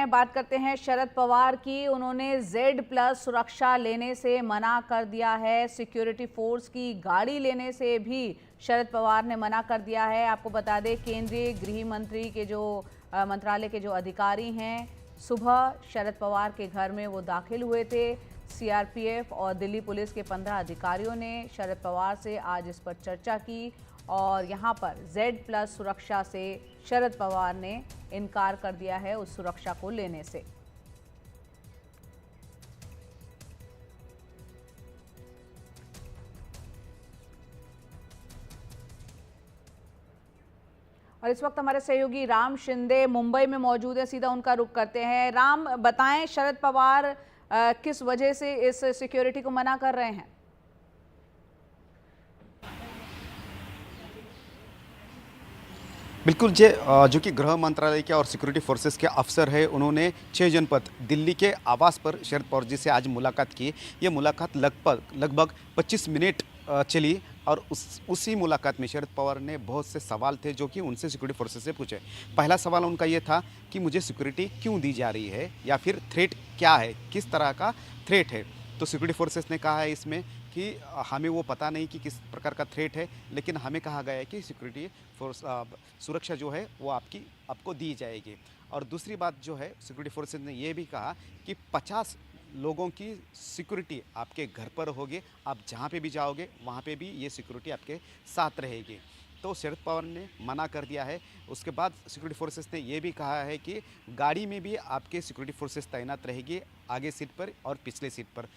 बात करते हैं शरद पवार की। उन्होंने Z+ सुरक्षा लेने से मना कर दिया है। सिक्योरिटी फोर्स की गाड़ी लेने से भी शरद पवार ने मना कर दिया है। आपको बता दें, केंद्रीय गृह मंत्री के जो मंत्रालय के जो अधिकारी हैं, सुबह शरद पवार के घर में वो दाखिल हुए थे। CRPF और दिल्ली पुलिस के 15 अधिकारियों ने शरद पवार से आज इस पर चर्चा की और यहाँ पर Z+ सुरक्षा से शरद पवार ने इनकार कर दिया है उस सुरक्षा को लेने से। और इस वक्त हमारे सहयोगी राम शिंदे मुंबई में मौजूद है। सीधा उनका रुख करते हैं। राम, बताएं शरद पवार किस वजह से इस सिक्योरिटी को मना कर रहे हैं? बिल्कुल जो कि गृह मंत्रालय के और सिक्योरिटी फोर्सेस के अफसर है, उन्होंने 6 जनपद दिल्ली के आवास पर शरद पवार जी से आज मुलाकात की। ये मुलाकात लगभग 25 मिनट चली और उसी मुलाकात में शरद पवार ने बहुत से सवाल थे जो कि उनसे सिक्योरिटी फोर्सेस से पूछे। पहला सवाल उनका ये था कि मुझे सिक्योरिटी क्यों दी जा रही है या फिर थ्रेट क्या है, किस तरह का थ्रेट है। तो सिक्योरिटी फोर्सेस ने कहा है इसमें कि हमें वो पता नहीं कि किस प्रकार का थ्रेट है, लेकिन हमें कहा गया है कि सिक्योरिटी फोर्स सुरक्षा जो है वो आपको दी जाएगी। और दूसरी बात जो है, सिक्योरिटी फोर्सेस ने ये भी कहा कि 50 लोगों की सिक्योरिटी आपके घर पर होगी, आप जहाँ पे भी जाओगे वहाँ पे भी ये सिक्योरिटी आपके साथ रहेगी। तो शरद पवार ने मना कर दिया है। उसके बाद सिक्योरिटी फोर्सेस ने ये भी कहा है कि गाड़ी में भी आपके सिक्योरिटी फोर्सेस तैनात रहेगी, आगे सीट पर और पिछले सीट पर।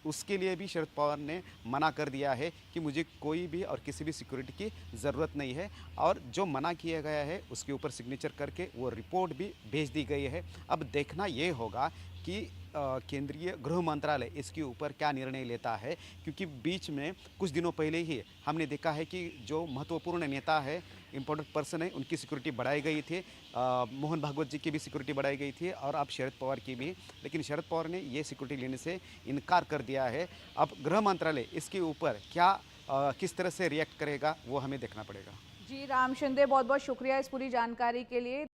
उसके लिए भी शरद पवार ने मना कर दिया है कि मुझे कोई भी और किसी भी सिक्योरिटी की ज़रूरत नहीं है। और जो मना किया गया है उसके ऊपर सिग्नेचर करके वो रिपोर्ट भी भेज दी गई है। अब देखना ये होगा कि केंद्रीय गृह मंत्रालय इसके ऊपर क्या निर्णय लेता है, क्योंकि बीच में कुछ दिनों पहले ही हमने देखा है कि जो महत्वपूर्ण नेता है, इम्पोर्टेंट पर्सन है, उनकी सिक्योरिटी बढ़ाई गई थी। मोहन भागवत जी की भी सिक्योरिटी बढ़ाई गई थी और अब शरद पवार की भी, लेकिन शरद पवार ने ये सिक्योरिटी लेने से इनकार कर दिया है। अब गृह मंत्रालय इसके ऊपर क्या किस तरह से रिएक्ट करेगा वो हमें देखना पड़ेगा। जी राम शिंदे, बहुत बहुत शुक्रिया इस पूरी जानकारी के लिए।